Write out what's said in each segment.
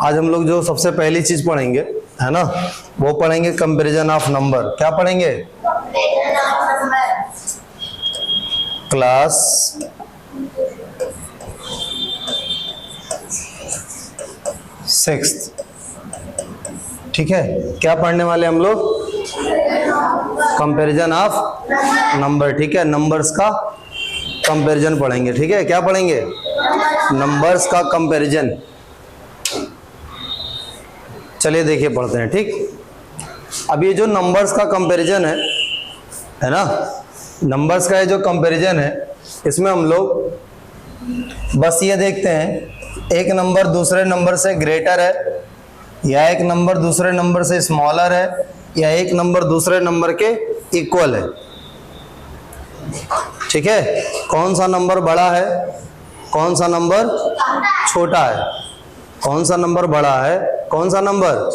आज हम लोग जो सबसे पहली चीज पढ़ेंगे है ना, वो पढ़ेंगे कंपैरिजन ऑफ नंबर। क्या पढ़ेंगे? Class 6th। ठीक है, क्या पढ़ने वाले हम लोग? Comparison of number. ठीक है, नंबर्स का कंपैरिजन पढ़ेंगे। ठीक है, क्या पढ़ेंगे? नंबर्स का कंपैरिजन। चलिए देखिए पढ़ते हैं। ठीक, अब ये जो नंबर्स का कंपैरिजन है ना, नंबर्स का ये जो कंपैरिजन है, इसमें हम लोग बस ये देखते हैं एक नंबर दूसरे नंबर से ग्रेटर है, या एक नंबर दूसरे नंबर से स्मॉलर है, या एक नंबर दूसरे नंबर के इक्वल है। ठीक है, कौन सा नंबर बड़ा है, कौन सा नंबर छोटा है, कौन सा नंबर बड़ा है, कौन सा नंबर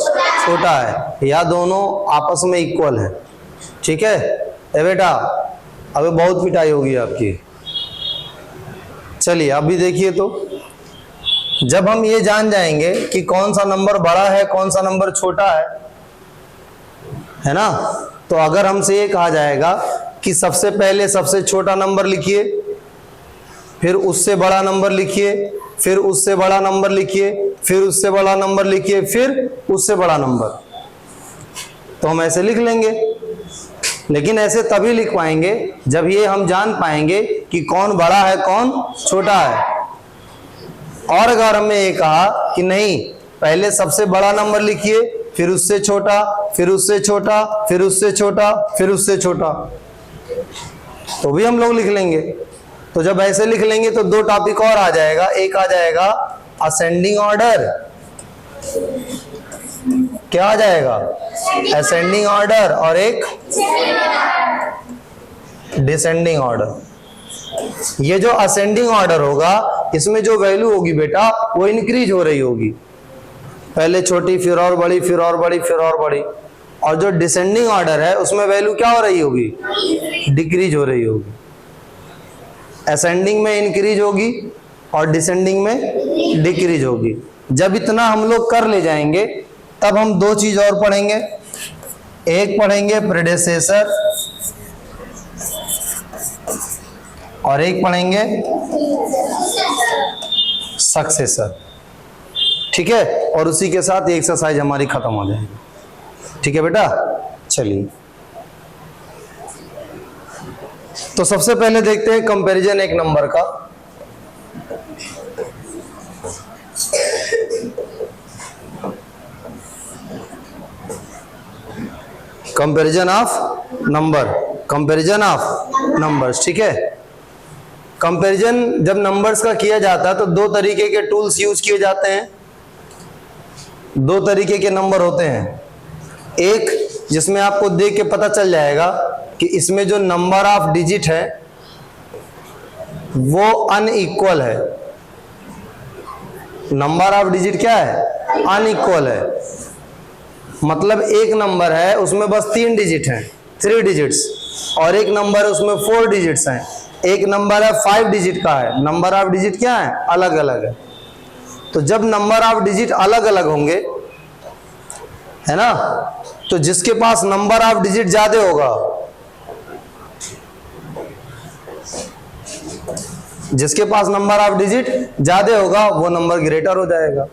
छोटा है, या दोनों आपस में इक्वल है। ठीक है, ए बेटा अभी बहुत पिटाई होगी आपकी। चलिए अभी देखिए, तो जब हम ये जान जाएंगे कि कौन सा नंबर बड़ा है कौन सा नंबर छोटा है ना, तो अगर हमसे ये कहा जाएगा कि सबसे पहले सबसे छोटा नंबर लिखिए, फिर उससे बड़ा नंबर लिखिए, फिर उससे बड़ा नंबर लिखिए, फिर उससे बड़ा नंबर लिखिए, फिर उससे बड़ा नंबर, तो हम ऐसे लिख लेंगे। लेकिन ऐसे तभी लिख पाएंगे जब ये हम जान पाएंगे कि कौन बड़ा है कौन छोटा है। और अगर हमें ये कहा कि नहीं, पहले सबसे बड़ा नंबर लिखिए, फिर उससे छोटा, फिर उससे छोटा, फिर उससे छोटा, फिर उससे छोटा, तो भी हम लोग लिख लेंगे। तो जब ऐसे लिख लेंगे तो दो टॉपिक और आ जाएगा, एक आ जाएगा असेंडिंग ऑर्डर। क्या आ जाएगा? असेंडिंग ऑर्डर, और एक डिसेंडिंग ऑर्डर। ये जो असेंडिंग ऑर्डर होगा, इसमें जो वैल्यू होगी बेटा वो इंक्रीज हो रही होगी, पहले छोटी फिर और बड़ी, फिर और बड़ी, फिर और बड़ी। और जो डिसेंडिंग ऑर्डर है उसमें वैल्यू क्या हो रही होगी? डिक्रीज हो रही होगी। असेंडिंग में इंक्रीज होगी और डिसेंडिंग में डिक्रीज होगी। जब इतना हम लोग कर ले जाएंगे तब हम दो चीज और पढ़ेंगे, एक पढ़ेंगे प्रेडेसेसर और एक पढ़ेंगे सक्सेसर। ठीक है, और उसी के साथ ये एक्सरसाइज हमारी खत्म हो जाएगी। ठीक है बेटा, चलिए तो सबसे पहले देखते हैं कंपैरिजन एक नंबर का। Comparison of number, comparison of numbers. ठीक है, कंपैरिजन जब नंबर्स का किया जाता है तो दो तरीके के टूल्स यूज किए जाते हैं। दो तरीके के नंबर होते हैं, एक जिसमें आपको देख के पता चल जाएगा कि इसमें जो नंबर ऑफ डिजिट है वो अनइक्वल है। नंबर ऑफ डिजिट क्या है? अनइक्वल है। मतलब एक नंबर है उसमें बस 3 डिजिट हैं, 3 डिजिट्स, और एक नंबर है उसमें 4 डिजिट्स हैं। एक नंबर है 5 डिजिट का है। नंबर ऑफ डिजिट क्या है? अलग अलग है। तो जब नंबर ऑफ डिजिट अलग अलग होंगे, है ना, तो जिसके पास नंबर ऑफ डिजिट ज्यादा होगा, जिसके पास नंबर ऑफ डिजिट ज्यादा होगा वो नंबर ग्रेटर हो जाएगा,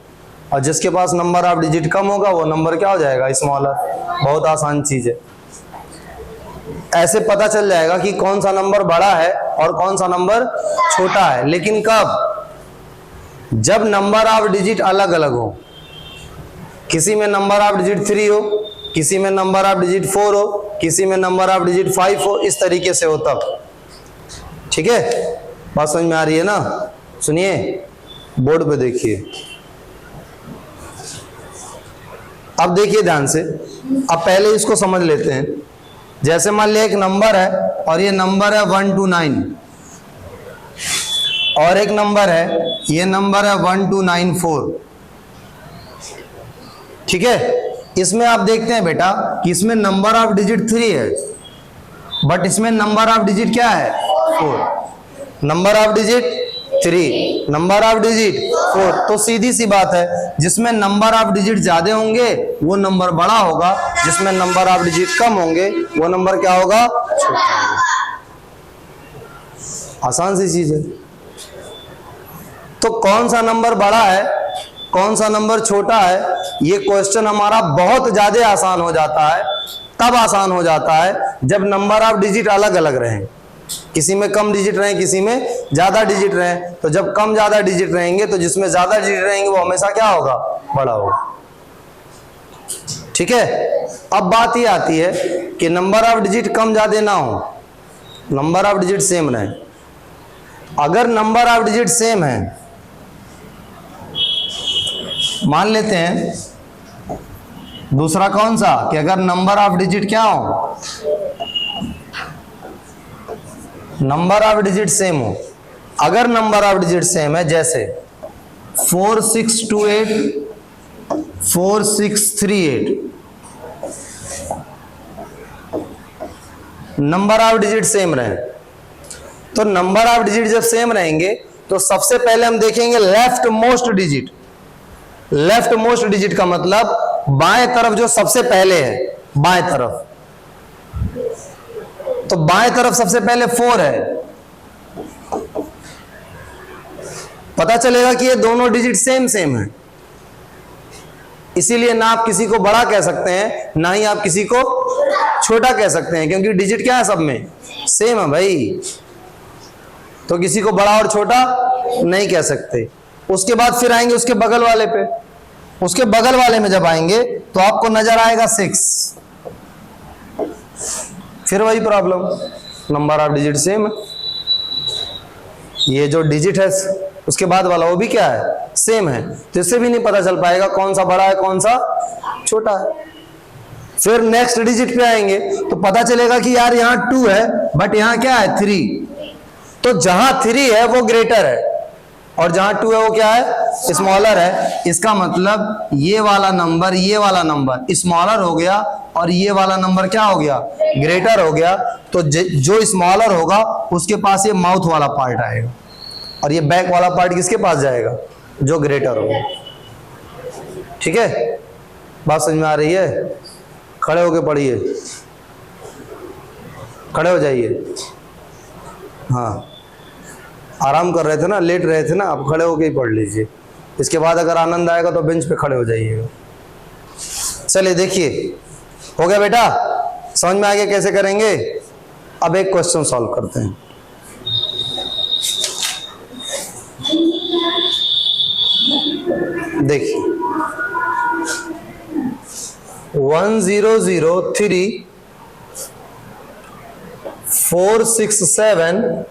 और जिसके पास नंबर ऑफ डिजिट कम होगा वो नंबर क्या हो जाएगा? स्मॉलर। बहुत आसान चीज है। ऐसे पता चल जाएगा कि कौन सा नंबर बड़ा है और कौन सा नंबर छोटा है। लेकिन कब? जब नंबर ऑफ डिजिट अलग अलग हो। किसी में नंबर ऑफ डिजिट 3 हो, किसी में नंबर ऑफ डिजिट 4 हो, किसी में नंबर ऑफ डिजिट 5 हो, इस तरीके से हो तब। ठीक है, बात समझ में आ रही है ना? सुनिए, बोर्ड पे देखिए। अब देखिए ध्यान से, अब पहले इसको समझ लेते हैं। जैसे मान लिया एक नंबर है और ये नंबर है 1 to 9, और एक नंबर है, ये नंबर है 1 to 94। ठीक है, इसमें आप देखते हैं बेटा कि इसमें नंबर ऑफ डिजिट 3 है, बट इसमें नंबर ऑफ डिजिट क्या है? 4। Number of digit 3, number of digit 4। तो सीधी सी बात है, जिसमें नंबर ऑफ डिजिट ज्यादा होंगे वो नंबर बड़ा होगा, जिसमें नंबर ऑफ डिजिट कम होंगे वो नंबर क्या होगा, छोटा होगा। आसान सी चीज है। तो कौन सा नंबर बड़ा है, कौन सा नंबर छोटा है, ये क्वेश्चन हमारा बहुत ज्यादा आसान हो जाता है। तब आसान हो जाता है जब नंबर ऑफ डिजिट अलग अलग रहें, किसी में कम डिजिट रहे, किसी में ज्यादा डिजिट रहे। तो जब कम ज्यादा डिजिट रहेंगे तो जिसमें ज्यादा डिजिट रहेंगे वो हमेशा क्या होगा, बड़ा होगा। ठीक है। अब बात ये आती है कि नंबर ऑफ डिजिट कम ज्यादा ना हो, नंबर ऑफ डिजिट सेम रहे। अगर नंबर ऑफ डिजिट सेम है, मान लेते हैं दूसरा कौन सा, कि अगर नंबर ऑफ डिजिट क्या हो, नंबर ऑफ डिजिट सेम हो। अगर नंबर ऑफ डिजिट सेम है, जैसे 4628 4638, नंबर ऑफ डिजिट सेम रहे, तो नंबर ऑफ डिजिट जब सेम रहेंगे तो सबसे पहले हम देखेंगे left most digit. Left most digit का मतलब बाएं तरफ जो सबसे पहले है, बाएं तरफ। तो बाएं तरफ सबसे पहले 4 है, पता चलेगा कि ये दोनों डिजिट सेम सेम है। इसीलिए ना आप किसी को बड़ा कह सकते हैं, ना ही आप किसी को छोटा कह सकते हैं, क्योंकि डिजिट क्या है, सब में सेम है भाई। तो किसी को बड़ा और छोटा नहीं कह सकते। उसके बाद फिर आएंगे उसके बगल वाले पे। उसके बगल वाले में जब आएंगे तो आपको नजर आएगा 6। फिर वही problem, number of digit same है। ये जो डिजिट है उसके बाद वाला वो भी क्या है, सेम है। तो इससे भी नहीं पता चल पाएगा कौन सा बड़ा है कौन सा छोटा है। फिर नेक्स्ट डिजिट पे आएंगे तो पता चलेगा कि यार यहाँ 2 है बट यहाँ क्या है 3। तो जहां 3 है वो ग्रेटर है और जहां 2 है वो क्या है, स्मॉलर है। इसका मतलब ये वाला नंबर स्मॉलर हो गया और ये वाला नंबर क्या हो गया, ग्रेटर हो गया। तो जो स्मॉलर होगा उसके पास ये माउथ वाला पार्ट आएगा और ये बैक वाला पार्ट किसके पास जाएगा, जो ग्रेटर होगा। ठीक है, बात समझ में आ रही है? खड़े होके पढ़िए, खड़े हो जाइए। हाँ, आराम कर रहे थे ना, लेट रहे थे ना, आप खड़े होके ही पढ़ लीजिए। इसके बाद अगर आनंद आएगा तो बेंच पे खड़े हो जाइएगा। चलिए देखिए, हो गया बेटा, समझ में आ गया कैसे करेंगे। अब एक क्वेश्चन सॉल्व करते हैं। देखिए 1003 467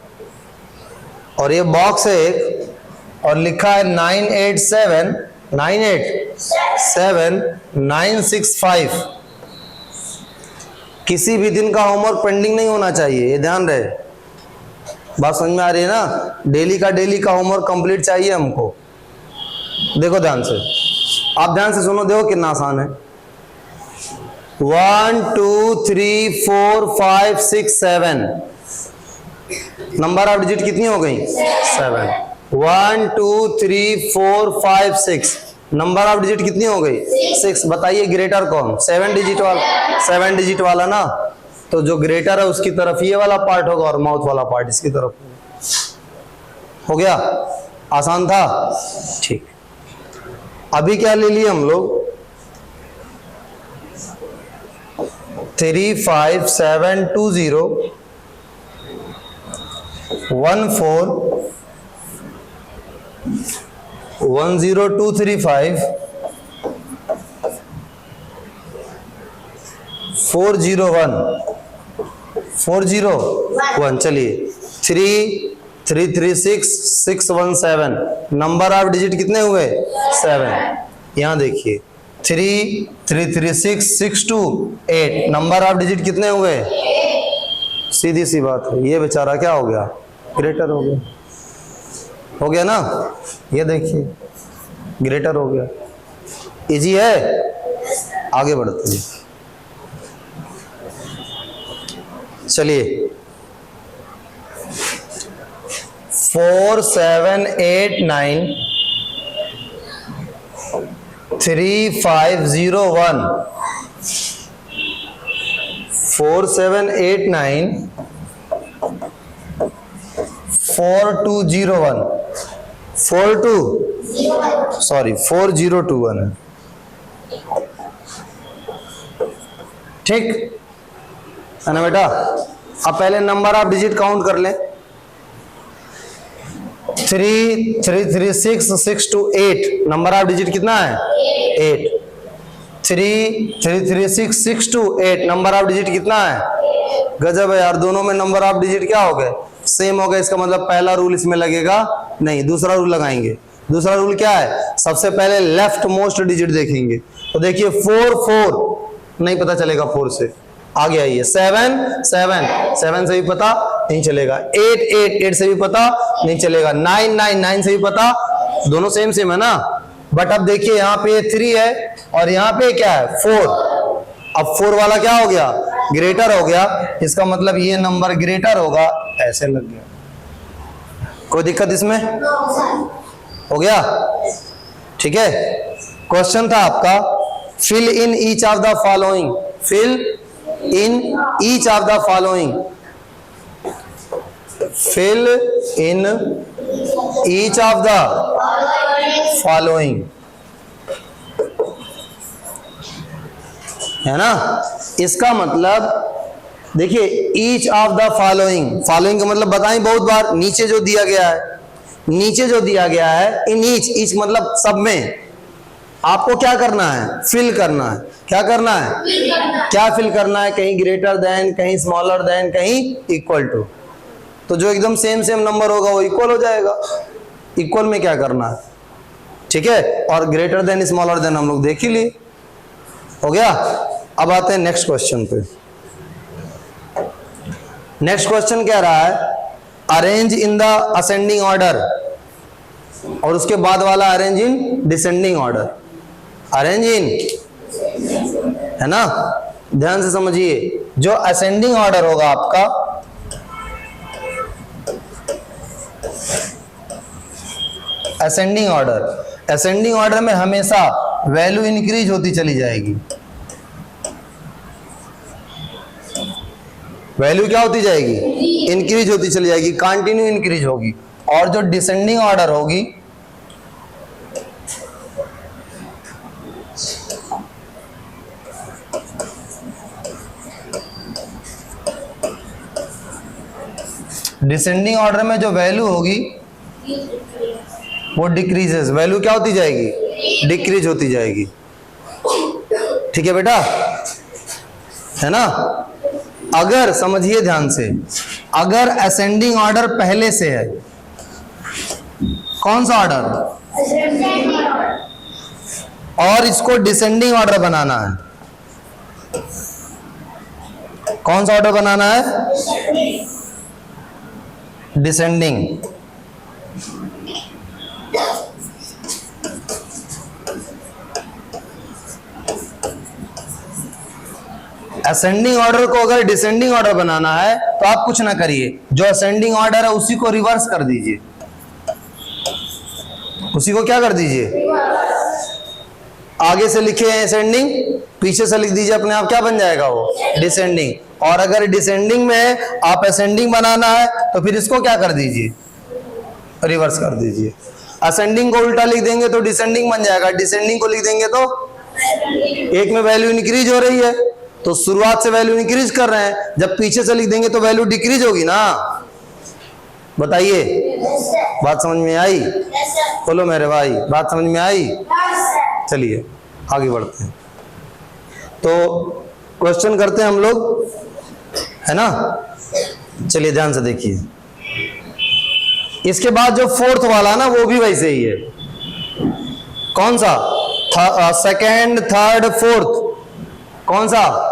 और ये बॉक्स है एक, और लिखा है 987965। किसी भी दिन का होमवर्क पेंडिंग नहीं होना चाहिए, ये ध्यान रहे। बात समझ में आ रही है ना? डेली का होमवर्क कंप्लीट चाहिए हमको। देखो ध्यान से, आप ध्यान से सुनो, देखो कितना आसान है। 1 2 3 4 5 6 7 नंबर ऑफ डिजिट कितनी हो गई, 7। 1 2 3 4 5 6 नंबर ऑफ डिजिट कितनी हो गई, 6। बताइए ग्रेटर कौन, 7 डिजिट वाला, 7 डिजिट वाला ना। तो जो ग्रेटर है उसकी तरफ ये वाला पार्ट होगा और माउथ वाला पार्ट इसकी तरफ होगा। हो गया, आसान था। ठीक, अभी क्या ले लिए हम लोग, 35720 14 10235 401 चलिए 336 नंबर ऑफ डिजिट कितने हुए, 7। यहां देखिए 336 नंबर ऑफ डिजिट कितने हुए, सीधी सी बात है। ये बेचारा क्या हो गया, ग्रेटर हो गया। हो गया ना, ये देखिए ग्रेटर हो गया। इजी है, आगे बढ़ते हैं। चलिए 4789 3501 4789 4201 4021 है। ठीक है ना बेटा। अब पहले नंबर आप डिजिट काउंट कर लें। 3 3 3 6 6 2 8 नंबर आप डिजिट कितना है 8। 3 3 3 6 6 2 8 नंबर आप डिजिट कितना है। गजब है यार, दोनों में नंबर आप डिजिट क्या हो गए सेम हो गए। इसका मतलब पहला रूल इसमें लगेगा नहीं, दूसरा रूल लगाएंगे। दूसरा रूल क्या है, सबसे पहले लेफ्ट मोस्ट डिजिट देखेंगे। तो देखिए 4 4 नहीं पता चलेगा 4 से, आगे आइए 7 7 7 से भी पता नहीं चलेगा, 8 8 8 से भी पता नहीं चलेगा, 9 9 9 से भी पता, दोनों सेम सेम है ना। बट अब देखिए यहाँ पे 3 है और यहाँ पे क्या है 4। अब 4 वाला क्या हो गया ग्रेटर हो गया, इसका मतलब ये नंबर ग्रेटर होगा, ऐसे लग गया। कोई दिक्कत इसमें हो गया। ठीक है, क्वेश्चन था आपका fill in each of the following, fill in each of the following, fill in each of the following, है ना। इसका मतलब देखिए each of the following, following का मतलब बताएं बहुत बार, नीचे जो दिया गया है, नीचे जो दिया गया है इन ईच, ईच मतलब सब में, आपको क्या करना है फिल करना है। क्या करना है क्या फिल करना है, कहीं ग्रेटर देन, कहीं स्मॉलर देन, कहीं इक्वल टू। तो जो एकदम सेम सेम नंबर होगा वो इक्वल हो जाएगा, इक्वल में क्या करना है। ठीक है, और ग्रेटर देन स्मॉलर देन हम लोग देख ही लिए, हो गया। अब आते हैं नेक्स्ट क्वेश्चन पे। नेक्स्ट क्वेश्चन कह रहा है arrange in the ascending order, और उसके बाद वाला arrange in descending order. Arrange in, है ना, ध्यान से समझिए। जो असेंडिंग ऑर्डर होगा आपका, असेंडिंग ऑर्डर, असेंडिंग ऑर्डर में हमेशा वैल्यू इंक्रीज होती चली जाएगी। वैल्यू क्या होती जाएगी इंक्रीज होती चली जाएगी, कंटिन्यू इंक्रीज होगी। और जो डिसेंडिंग ऑर्डर होगी, डिसेंडिंग ऑर्डर में जो वैल्यू होगी वो डिक्रीजेस, वैल्यू क्या होती जाएगी डिक्रीज होती जाएगी। ठीक है बेटा, है ना। अगर समझिए ध्यान से, अगर असेंडिंग ऑर्डर पहले से है, कौन सा ऑर्डर, और इसको डिसेंडिंग ऑर्डर बनाना है, कौन सा ऑर्डर बनाना है डिसेंडिंग। असेंडिंग ऑर्डर को अगर डिसेंडिंग ऑर्डर बनाना है तो आप कुछ ना करिए, जो असेंडिंग ऑर्डर है उसी को रिवर्स कर दीजिए, उसी को क्या कर दीजिए, आगे से लिखे हैं असेंडिंग, पीछे से लिख दीजिए, अपने आप क्या बन जाएगा वो डिसेंडिंग। और अगर डिसेंडिंग में आप असेंडिंग बनाना है तो फिर इसको क्या कर दीजिए रिवर्स कर दीजिए। असेंडिंग को उल्टा लिख देंगे तो डिसेंडिंग बन जाएगा, डिसेंडिंग को लिख देंगे तो, एक में वैल्यू इंक्रीज हो रही है तो शुरुआत से वैल्यू इंक्रीज कर रहे हैं, जब पीछे से लिख देंगे तो वैल्यू डिक्रीज होगी ना। बताइए बात समझ में आई, बोलो मेरे भाई बात समझ में आई। चलिए आगे बढ़ते हैं, तो क्वेश्चन करते हैं हम लोग, है ना। चलिए ध्यान से देखिए, इसके बाद जो फोर्थ वाला ना वो भी वैसे ही है। कौन सा, सेकेंड थर्ड फोर्थ, कौन सा,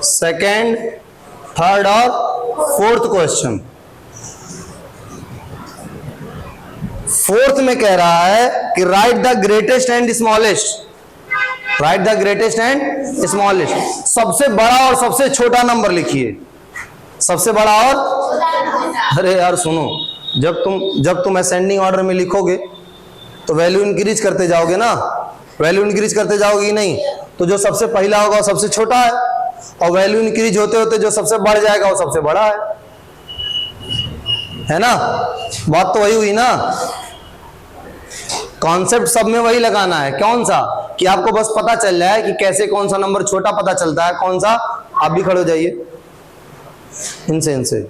सेकेंड थर्ड और फोर्थ क्वेश्चन। फोर्थ में कह रहा है कि right the greatest and smallest, right the greatest and smallest, सबसे बड़ा और सबसे छोटा नंबर लिखिए, सबसे बड़ा और अरे यार सुनो, जब तुम असेंडिंग ऑर्डर में लिखोगे तो वैल्यू इंक्रीज करते जाओगे ना, वैल्यू इंक्रीज करते जाओगे ही नहीं, तो जो सबसे पहला होगा वो सबसे छोटा है, और वैल्यू इंक्रीज होते होते जो सबसे बढ़ जाएगा वो सबसे बड़ा है ना। बात तो वही हुई ना, कॉन्सेप्ट सब में वही लगाना है। कौन सा? कि आपको बस पता चल जाए कि कैसे कौन सा नंबर छोटा पता चलता है, कौन सा। आप भी खड़े हो जाइए, इनसे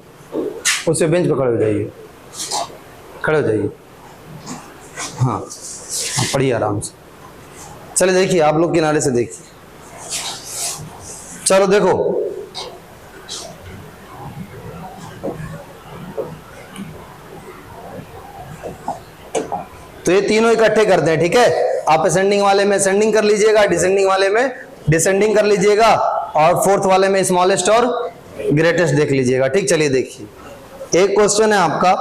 उससे बेंच पर खड़े हो जाइए, खड़े हो जाइए। हाँ पढ़िए आराम से। चले देखिए, आप लोग किनारे से देखिए। चलो देखो, तो ये तीनों इकट्ठे करते हैं, ठीक है। आप असेंडिंग वाले में असेंडिंग कर लीजिएगा, डिसेंडिंग वाले में डिसेंडिंग कर लीजिएगा, और फोर्थ वाले में स्मॉलेस्ट और ग्रेटेस्ट देख लीजिएगा, ठीक। चलिए देखिए, एक क्वेश्चन है आपका,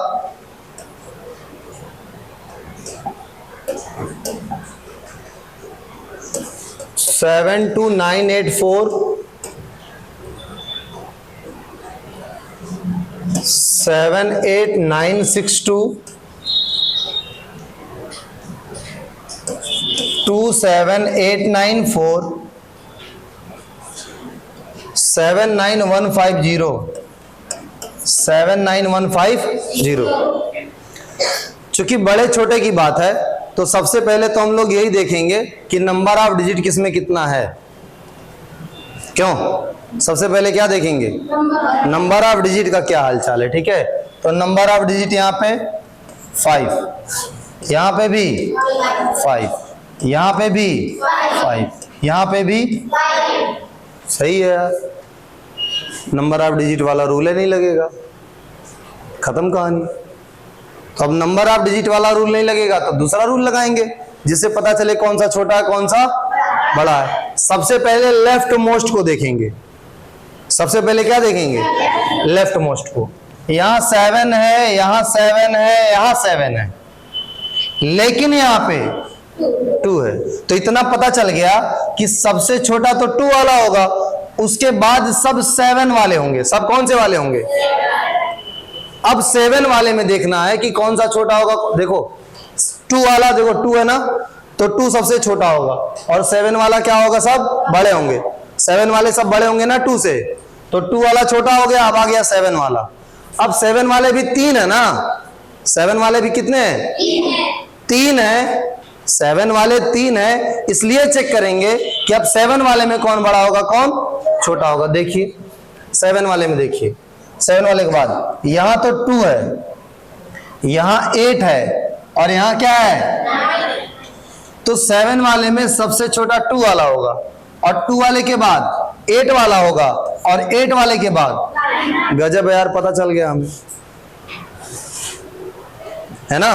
सेवन टू 984 78962 27894 79150 79150। चूंकि बड़े छोटे की बात है तो सबसे पहले तो हम लोग यही देखेंगे कि नंबर ऑफ डिजिट किसमें कितना है। क्यों? सबसे पहले क्या देखेंगे? नंबर ऑफ डिजिट का क्या हालचाल है, ठीक है। तो नंबर ऑफ डिजिट यहाँ पे 5, यहाँ पे भी 5, यहाँ पे भी 5, यहाँ पे भी सही है यार। नंबर ऑफ डिजिट वाला रूल है, नहीं लगेगा, खत्म कहानी। तो अब नंबर ऑफ डिजिट वाला रूल नहीं लगेगा तो दूसरा रूल लगाएंगे जिससे पता चले कौन सा छोटा है कौन सा बड़ा है। सबसे पहले लेफ्ट मोस्ट को देखेंगे। सबसे पहले क्या देखेंगे? लेफ्ट मोस्ट को। यहाँ 7 है, यहाँ 7 है, यहाँ 7 है, लेकिन यहाँ पे 2 है। तो इतना पता चल गया कि सबसे छोटा तो 2 वाला होगा, उसके बाद सब 7 वाले होंगे। सब कौन से वाले होंगे? अब 7 वाले में देखना है कि कौन सा छोटा होगा। देखो 2 वाला, देखो 2 है ना, तो 2 सबसे छोटा होगा, और 7 वाला क्या होगा? सब बड़े होंगे। 7 वाले सब बड़े होंगे ना 2 से, तो 2 वाला छोटा हो गया, अब आ गया 7 वाला। अब 7 वाले भी 3 है ना, 7 वाले भी कितने हैं? 3 है। 7 वाले 3 है, इसलिए चेक करेंगे कि अब 7 वाले में कौन बड़ा होगा कौन छोटा होगा। देखिए 7 वाले में, देखिए 7 वाले के बाद यहां तो 2 है, यहां 8 है, और यहां क्या है? तो 7 वाले में सबसे छोटा 2 वाला होगा, और 2 वाले के बाद 8 वाला होगा, और 8 वाले के बाद गजब यार, पता चल गया हमें, है ना?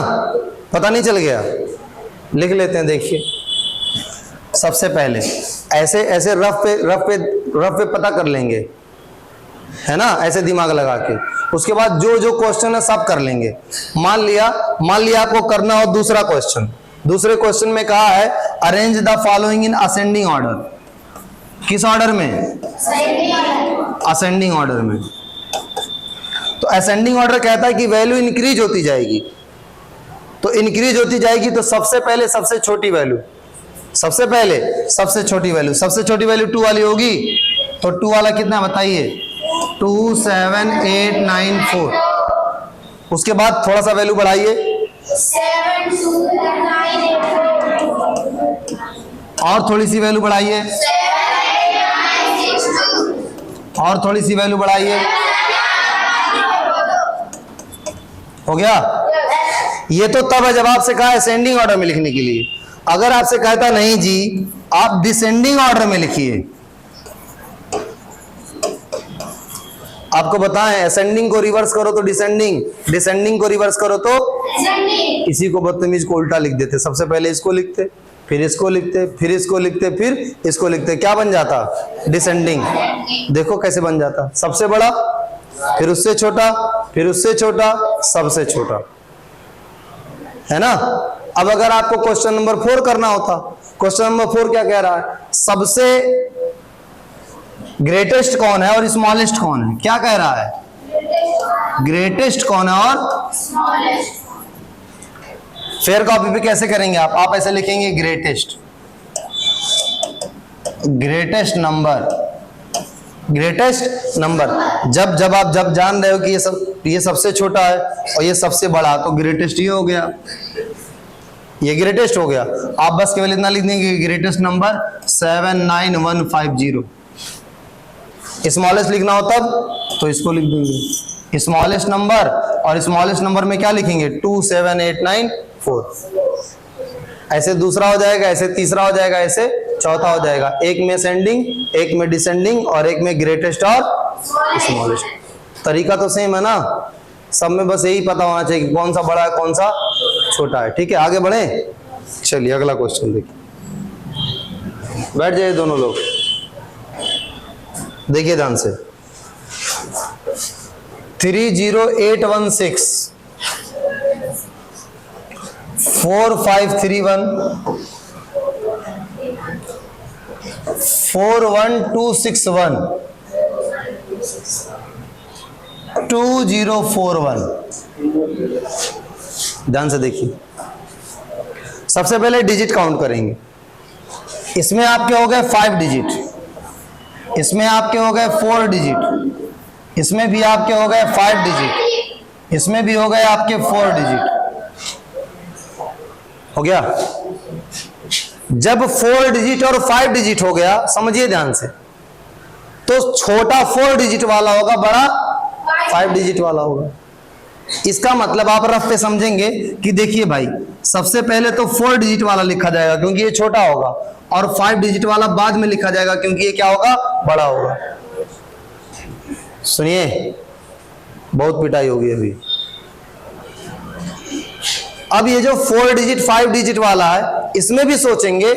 पता नहीं चल गया? लिख लेते हैं। देखिए सबसे पहले ऐसे ऐसे रफ पे पता कर लेंगे, है ना, ऐसे दिमाग लगा के। उसके बाद जो जो क्वेश्चन है सब कर लेंगे। मान लिया आपको करना हो दूसरा क्वेश्चन। दूसरे क्वेश्चन में कहा है arrange the following in ascending order. किस ऑर्डर में? असेंडिंग ऑर्डर में। तो असेंडिंग ऑर्डर कहता है कि वैल्यू इंक्रीज होती जाएगी, तो इंक्रीज होती जाएगी तो सबसे पहले सबसे छोटी वैल्यू, सबसे पहले सबसे छोटी वैल्यू, सबसे छोटी वैल्यू 2 वाली होगी। तो 2 वाला कितना बताइए? 27894। उसके बाद थोड़ा सा वैल्यू बढ़ाइए, 72984, और थोड़ी सी वैल्यू बढ़ाइए, 78962, और थोड़ी सी वैल्यू बढ़ाइए। हो गया? ये तो तब है जब आपसे कहा असेंडिंग ऑर्डर में लिखने के लिए। अगर आपसे कहता नहीं जी आप डिसेंडिंग ऑर्डर में लिखिए, आपको बताएं असेंडिंग को रिवर्स करो तो डिसेंडिंग, डिसेंडिंग को रिवर्स करो तो डिसेंडिंग। इसी को बदतमीज को उल्टा लिख देते। सबसे पहले इसको लिखते, फिर इसको लिखते, फिर इसको लिखते, फिर इसको लिखते, क्या बन जाता? डिसेंडिंग। देखो कैसे बन जाता, सबसे बड़ा, फिर उससे छोटा, फिर उससे छोटा, सबसे छोटा, है ना। अब अगर आपको क्वेश्चन नंबर 4 करना होता, क्वेश्चन नंबर 4 क्या कह रहा है? सबसे ग्रेटेस्ट कौन है और स्मॉलेस्ट कौन है? क्या कह रहा है? ग्रेटेस्ट कौन है और फेयर कॉपी पे कैसे करेंगे आप ऐसे लिखेंगे ग्रेटेस्ट नंबर। जब जान रहे हो कि ये सबसे छोटा है और ये सबसे बड़ा, तो ग्रेटेस्ट ये हो गया, ये ग्रेटेस्ट हो गया। आप बस केवल इतना लिख देंगे ग्रेटेस्ट नंबर 79150। स्मॉलेस्ट लिखना हो तब तो इसको लिख देंगे स्मॉलेस्ट नंबर, और स्मॉलेस्ट नंबर में क्या लिखेंगे 27894। ऐसे दूसरा हो जाएगा, ऐसे तीसरा हो जाएगा, ऐसे चौथा हो जाएगा। एक में असेंडिंग, एक में डिसेंडिंग और एक में ग्रेटेस्ट और स्मॉलेस्ट। तरीका तो सेम है ना, सब में बस यही पता होना चाहिए कि कौन सा बड़ा है कौन सा छोटा है। ठीक है, आगे बढ़े। चलिए अगला क्वेश्चन देखिए, बैठ जाइए दोनों लोग, देखिए ध्यान से। 30816 4531 41261 2041। ध्यान से देखिए, सबसे पहले डिजिट काउंट करेंगे। इसमें आपके हो गए 5 डिजिट, इसमें आपके हो गए 4 डिजिट, इसमें भी आपके हो गए 5 डिजिट, इसमें भी हो गए आपके 4 डिजिट। हो गया। जब 4 डिजिट और 5 डिजिट हो गया, समझिए ध्यान से, तो छोटा 4 डिजिट वाला होगा, बड़ा 5 डिजिट वाला होगा। इसका मतलब आप रफ पे समझेंगे कि देखिए भाई, सबसे पहले तो 4 डिजिट वाला लिखा जाएगा क्योंकि ये छोटा होगा, और 5 डिजिट वाला बाद में लिखा जाएगा क्योंकि ये क्या होगा, बड़ा होगा। सुनिए, बहुत पिटाई होगी अभी। अब ये जो 4 डिजिट 5 डिजिट वाला है, इसमें भी सोचेंगे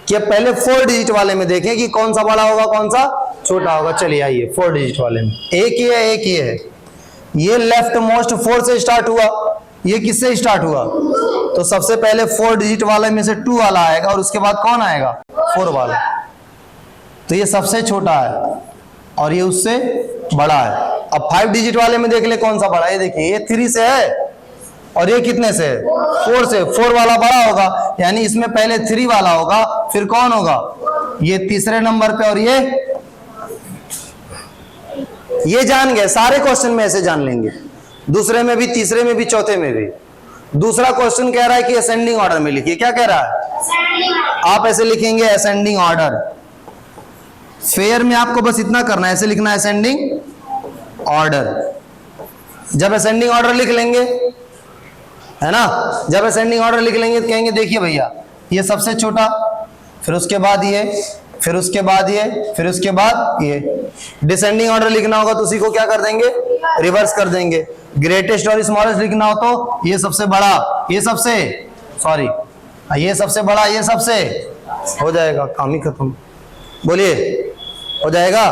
कि अब पहले 4 डिजिट वाले में देखें कि कौन सा बड़ा होगा कौन सा छोटा होगा। चलिए आइए, 4 डिजिट वाले में एक ही है, एक ही है। ये लेफ्ट मोस्ट 4 से स्टार्ट हुआ, ये किससे स्टार्ट हुआ, तो सबसे पहले 4 डिजिट वाले में से 2 वाला आएगा और उसके बाद कौन आएगा, 4 वाला। तो ये सबसे छोटा है और ये उससे बड़ा है। अब 5 डिजिट वाले में देख ले कौन सा बड़ा है। ये देखिए, ये 3 से है और ये कितने से है, 4 से। 4 वाला बड़ा होगा, यानी इसमें पहले 3 वाला होगा, फिर कौन होगा, ये तीसरे नंबर पे, और ये जान गए। सारे क्वेश्चन में ऐसे जान लेंगे, दूसरे में भी, तीसरे में भी, चौथे में भी। दूसरा क्वेश्चन कह रहा है कि असेंडिंग ऑर्डर में लिखिए। क्या कह रहा है, आप ऐसे लिखेंगे असेंडिंग ऑर्डर। फेयर में आपको बस इतना करना है, ऐसे लिखना है असेंडिंग ऑर्डर। जब असेंडिंग ऑर्डर लिख लेंगे, है ना, जब असेंडिंग ऑर्डर लिख लेंगे तो कहेंगे देखिए भैया, ये सबसे छोटा, फिर उसके बाद ये, फिर उसके बाद ये, फिर उसके बाद ये। डिसेंडिंग ऑर्डर लिखना होगा तो उसी को क्या कर देंगे, रिवर्स कर देंगे। ग्रेटेस्ट और स्मॉलेस्ट लिखना हो तो ये सबसे बड़ा, ये सबसे, सॉरी, ये सबसे बड़ा, ये सबसे, हो जाएगा, काम ही खत्म। बोलिए, हो जाएगा।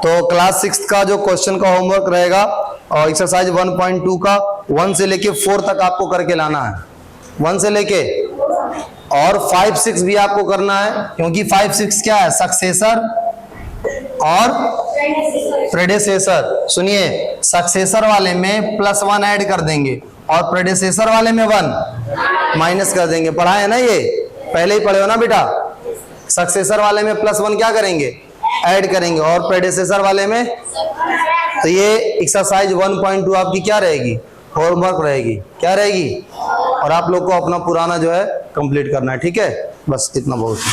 तो क्लास 6 का जो क्वेश्चन का होमवर्क रहेगा और एक्सरसाइज 1.2 का 1 से लेके 4 तक आपको करके लाना है, 1 से लेके, और 5, 6 भी आपको करना है, क्योंकि 5, 6 क्या है, सक्सेसर और प्रेडेसेसर। सुनिए, सक्सेसर वाले में +1 ऐड कर देंगे और प्रेडेसेसर वाले में 1 माइनस कर देंगे। पढ़ा है ना, ये पहले ही पढ़े हो ना बेटा। सक्सेसर वाले में +1 क्या करेंगे, ऐड करेंगे, और प्रेडेसेसर वाले में, तो ये एक्सरसाइज 1.2 आपकी क्या रहेगी, होमवर्क रहेगी। क्या रहेगी, और आप लोग को अपना पुराना जो है कंप्लीट करना है। ठीक है, बस इतना बहुत है।